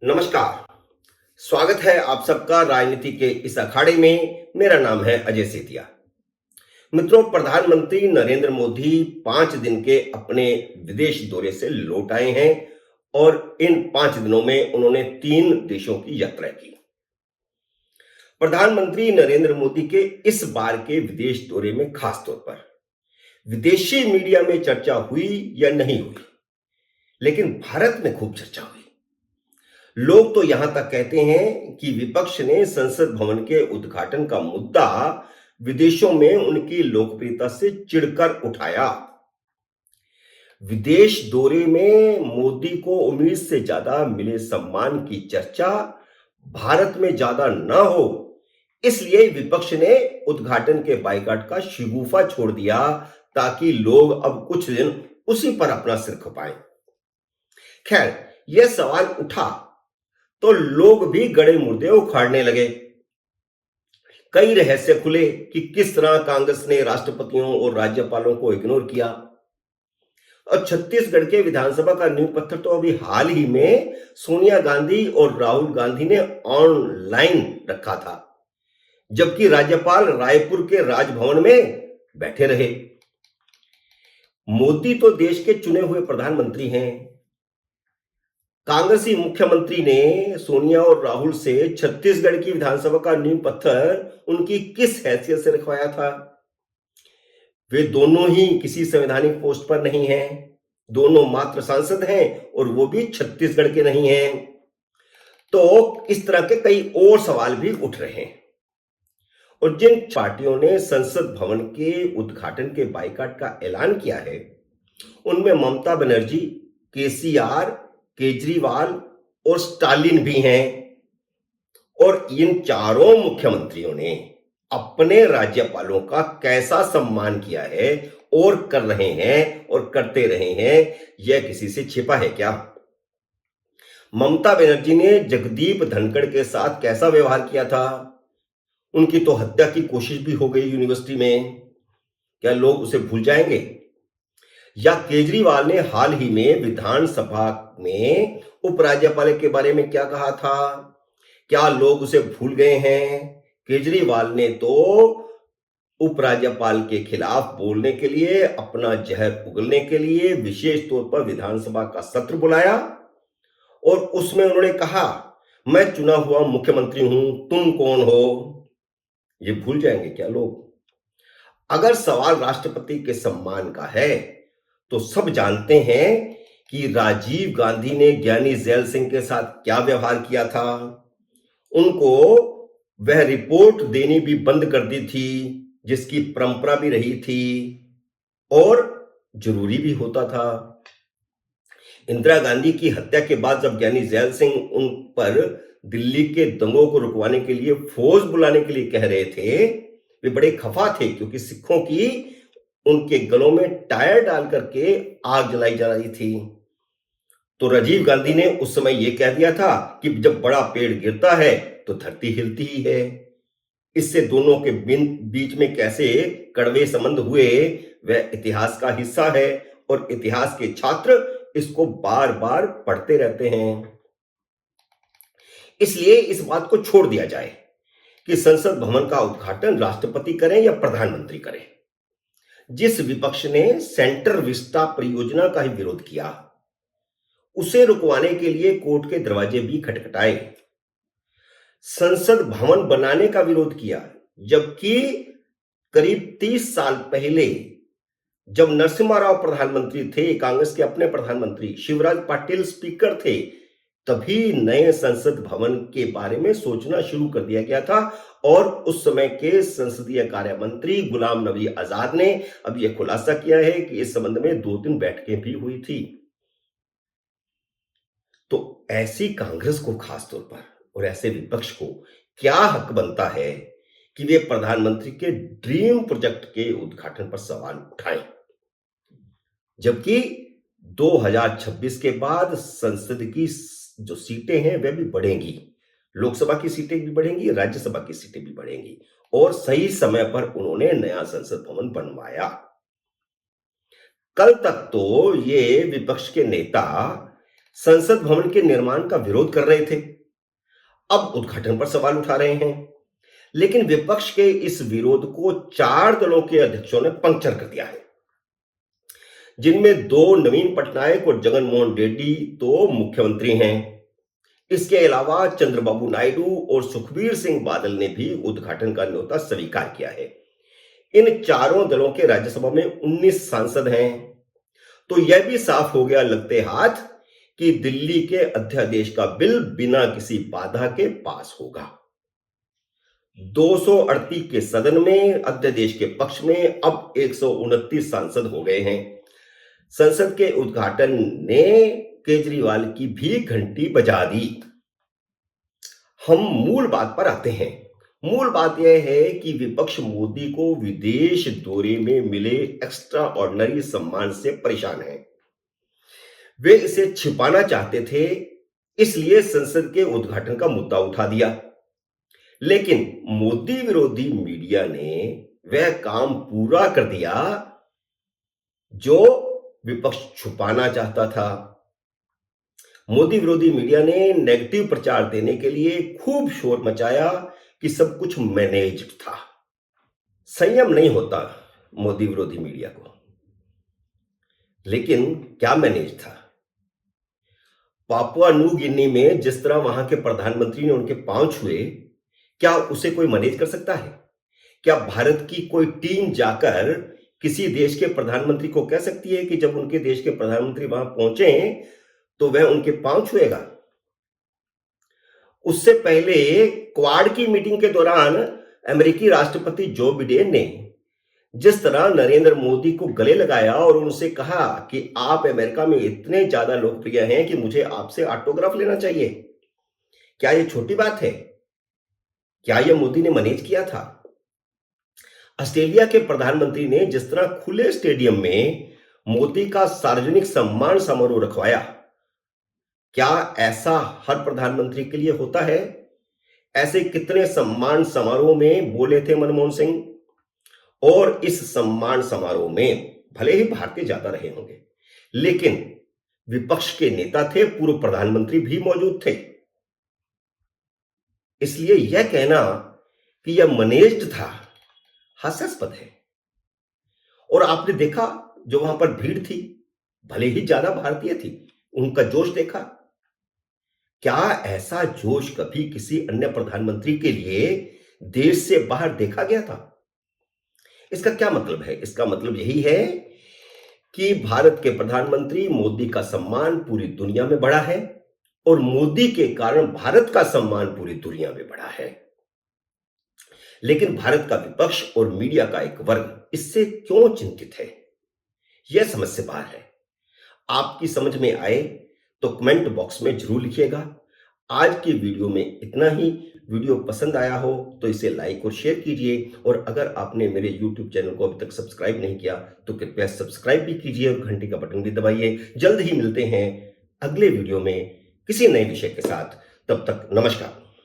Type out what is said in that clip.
नमस्कार। स्वागत है आप सबका राजनीति के इस अखाड़े में। मेरा नाम है अजय सेतिया। मित्रों, प्रधानमंत्री नरेंद्र मोदी 5 दिन के अपने विदेश दौरे से लौट आए हैं और इन 5 दिनों में उन्होंने 3 देशों की यात्रा की। प्रधानमंत्री नरेंद्र मोदी के इस बार के विदेश दौरे में खास तौर पर विदेशी मीडिया में चर्चा हुई या नहीं हुई, लेकिन भारत में खूब चर्चा हुई। लोग तो यहां तक कहते हैं कि विपक्ष ने संसद भवन के उद्घाटन का मुद्दा विदेशों में उनकी लोकप्रियता से चिढ़कर उठाया। विदेश दौरे में मोदी को उम्मीद से ज्यादा मिले सम्मान की चर्चा भारत में ज्यादा न हो, इसलिए विपक्ष ने उद्घाटन के बायकॉट का शिगूफा छोड़ दिया ताकि लोग अब कुछ दिन उसी पर अपना सिर खपाएं। खैर, यह सवाल उठा तो लोग भी गड़े मुर्दे उखाड़ने लगे। कई रहस्य खुले कि किस तरह कांग्रेस ने राष्ट्रपतियों और राज्यपालों को इग्नोर किया। और छत्तीसगढ़ के विधानसभा का नींव पत्थर तो अभी हाल ही में सोनिया गांधी और राहुल गांधी ने ऑनलाइन रखा था, जबकि राज्यपाल रायपुर के राजभवन में बैठे रहे। मोदी तो देश के चुने हुए प्रधानमंत्री हैं। कांग्रेसी मुख्यमंत्री ने सोनिया और राहुल से छत्तीसगढ़ की विधानसभा का नींव पत्थर उनकी किस हैसियत से रखवाया था? वे दोनों ही किसी संवैधानिक पोस्ट पर नहीं हैं। दोनों मात्र सांसद हैं और वो भी छत्तीसगढ़ के नहीं हैं। तो इस तरह के कई और सवाल भी उठ रहे हैं। और जिन पार्टियों ने संसद भवन के उद्घाटन के बायकॉट का ऐलान किया है, उनमें ममता बनर्जी, केसीआर, केजरीवाल और स्टालिन भी हैं। और इन चारों मुख्यमंत्रियों ने अपने राज्यपालों का कैसा सम्मान किया है और कर रहे हैं और करते रहे हैं, यह किसी से छिपा है क्या? ममता बनर्जी ने जगदीप धनखड़ के साथ कैसा व्यवहार किया था? उनकी तो हत्या की कोशिश भी हो गई यूनिवर्सिटी में। क्या लोग उसे भूल जाएंगे? या केजरीवाल ने हाल ही में विधानसभा में उपराज्यपाल के बारे में क्या कहा था? क्या लोग उसे भूल गए हैं? केजरीवाल ने तो उपराज्यपाल के खिलाफ बोलने के लिए, अपना जहर उगलने के लिए विशेष तौर पर विधानसभा का सत्र बुलाया और उसमें उन्होंने कहा, मैं चुना हुआ मुख्यमंत्री हूं, तुम कौन हो? ये भूल जाएंगे क्या लोग? अगर सवाल राष्ट्रपति के सम्मान का है तो सब जानते हैं कि राजीव गांधी ने ज्ञानी जैल सिंह के साथ क्या व्यवहार किया था। उनको वह रिपोर्ट देनी भी बंद कर दी थी, जिसकी परंपरा भी रही थी और जरूरी भी होता था। इंदिरा गांधी की हत्या के बाद जब ज्ञानी जैल सिंह उन पर दिल्ली के दंगों को रुकवाने के लिए फौज बुलाने के लिए कह रहे थे, वे बड़े खफा थे क्योंकि सिखों की उनके गलों में टायर डाल करके आग जलाई जा रही थी। तो राजीव गांधी ने उस समय यह कह दिया था कि जब बड़ा पेड़ गिरता है तो धरती हिलती ही है। इससे दोनों के बीच में कैसे कड़वे संबंध हुए, वह इतिहास का हिस्सा है और इतिहास के छात्र इसको बार बार पढ़ते रहते हैं। इसलिए इस बात को छोड़ दिया जाए कि संसद भवन का उद्घाटन राष्ट्रपति करें या प्रधानमंत्री करें। जिस विपक्ष ने सेंटर विस्टा परियोजना का ही विरोध किया, उसे रुकवाने के लिए कोर्ट के दरवाजे भी खटखटाए। संसद भवन बनाने का विरोध किया, जबकि करीब 30 साल पहले जब नरसिम्हा राव प्रधानमंत्री थे, कांग्रेस के अपने प्रधानमंत्री शिवराज पाटिल स्पीकर थे, तभी नए संसद भवन के बारे में सोचना शुरू कर दिया गया था। और उस समय के संसदीय कार्य मंत्री गुलाम नबी आजाद ने अब यह खुलासा किया है कि इस संबंध में 2-3 बैठकें भी हुई थी। तो ऐसी कांग्रेस को खास तौर पर और ऐसे विपक्ष को क्या हक बनता है कि वे प्रधानमंत्री के ड्रीम प्रोजेक्ट के उद्घाटन पर सवाल उठाएं, जबकि 2026 के बाद संसद की जो सीटें हैं वह भी बढ़ेंगी। लोकसभा की सीटें भी बढ़ेंगी, राज्यसभा की सीटें भी बढ़ेंगी और सही समय पर उन्होंने नया संसद भवन बनवाया। कल तक तो ये विपक्ष के नेता संसद भवन के निर्माण का विरोध कर रहे थे, अब उद्घाटन पर सवाल उठा रहे हैं। लेकिन विपक्ष के इस विरोध को 4 दलों के अध्यक्षों ने पंक्चर कर दिया है, जिनमें 2 नवीन पटनायक और जगनमोहन रेड्डी तो मुख्यमंत्री हैं। इसके अलावा चंद्रबाबू नायडू और सुखबीर सिंह बादल ने भी उद्घाटन का न्योता स्वीकार किया है। इन चारों दलों के राज्यसभा में 19 सांसद हैं। तो यह भी साफ हो गया लगते हाथ कि दिल्ली के अध्यादेश का बिल बिना किसी बाधा के पास होगा। 238 के सदन में अध्यादेश के पक्ष में अब 129 सांसद हो गए हैं। संसद के उद्घाटन ने केजरीवाल की भी घंटी बजा दी। हम मूल बात पर आते हैं। मूल बात यह है कि विपक्ष मोदी को विदेश दौरे में मिले एक्स्ट्रा ऑर्डिनरी सम्मान से परेशान है। वे इसे छिपाना चाहते थे, इसलिए संसद के उद्घाटन का मुद्दा उठा दिया। लेकिन मोदी विरोधी मीडिया ने वह काम पूरा कर दिया जो विपक्ष छुपाना चाहता था। मोदी विरोधी मीडिया ने नेगेटिव प्रचार देने के लिए खूब शोर मचाया कि सब कुछ मैनेज्ड था। संयम नहीं होता मोदी विरोधी मीडिया को, लेकिन क्या मैनेज था? पापुआ न्यू गिनी में जिस तरह वहां के प्रधानमंत्री ने उनके पांव छुए, क्या उसे कोई मैनेज कर सकता है? क्या भारत की कोई टीम जाकर किसी देश के प्रधानमंत्री को कह सकती है कि जब उनके देश के प्रधानमंत्री वहां पहुंचे तो वह उनके पांव छुएगा? उससे पहले क्वाड की मीटिंग के दौरान अमेरिकी राष्ट्रपति जो बिडेन ने जिस तरह नरेंद्र मोदी को गले लगाया और उनसे कहा कि आप अमेरिका में इतने ज्यादा लोकप्रिय हैं कि मुझे आपसे ऑटोग्राफ लेना चाहिए, क्या यह छोटी बात है? क्या यह मोदी ने मैनेज किया था? ऑस्ट्रेलिया के प्रधानमंत्री ने जिस तरह खुले स्टेडियम में मोदी का सार्वजनिक सम्मान समारोह रखवाया, क्या ऐसा हर प्रधानमंत्री के लिए होता है? ऐसे कितने सम्मान समारोह में बोले थे मनमोहन सिंह? और इस सम्मान समारोह में भले ही भारतीय ज्यादा रहे होंगे, लेकिन विपक्ष के नेता थे, पूर्व प्रधानमंत्री भी मौजूद थे। इसलिए यह कहना कि यह मैनेज्ड था हास्यास्पद है। और आपने देखा जो वहां पर भीड़ थी, भले ही ज्यादा भारतीय थी, उनका जोश देखा। क्या ऐसा जोश कभी किसी अन्य प्रधानमंत्री के लिए देश से बाहर देखा गया था? इसका क्या मतलब है? इसका मतलब यही है कि भारत के प्रधानमंत्री मोदी का सम्मान पूरी दुनिया में बढ़ा है और मोदी के कारण भारत का सम्मान पूरी दुनिया में बढ़ा है। लेकिन भारत का विपक्ष और मीडिया का एक वर्ग इससे क्यों चिंतित है, यह समझ से बाहर है। आपकी समझ में आए तो कमेंट बॉक्स में जरूर लिखिएगा। आज की वीडियो में इतना ही। वीडियो पसंद आया हो तो इसे लाइक और शेयर कीजिए, और अगर आपने मेरे YouTube चैनल को अभी तक सब्सक्राइब नहीं किया तो कृपया सब्सक्राइब भी कीजिए और घंटी का बटन भी दबाइए। जल्द ही मिलते हैं अगले वीडियो में किसी नए विषय के साथ। तब तक नमस्कार।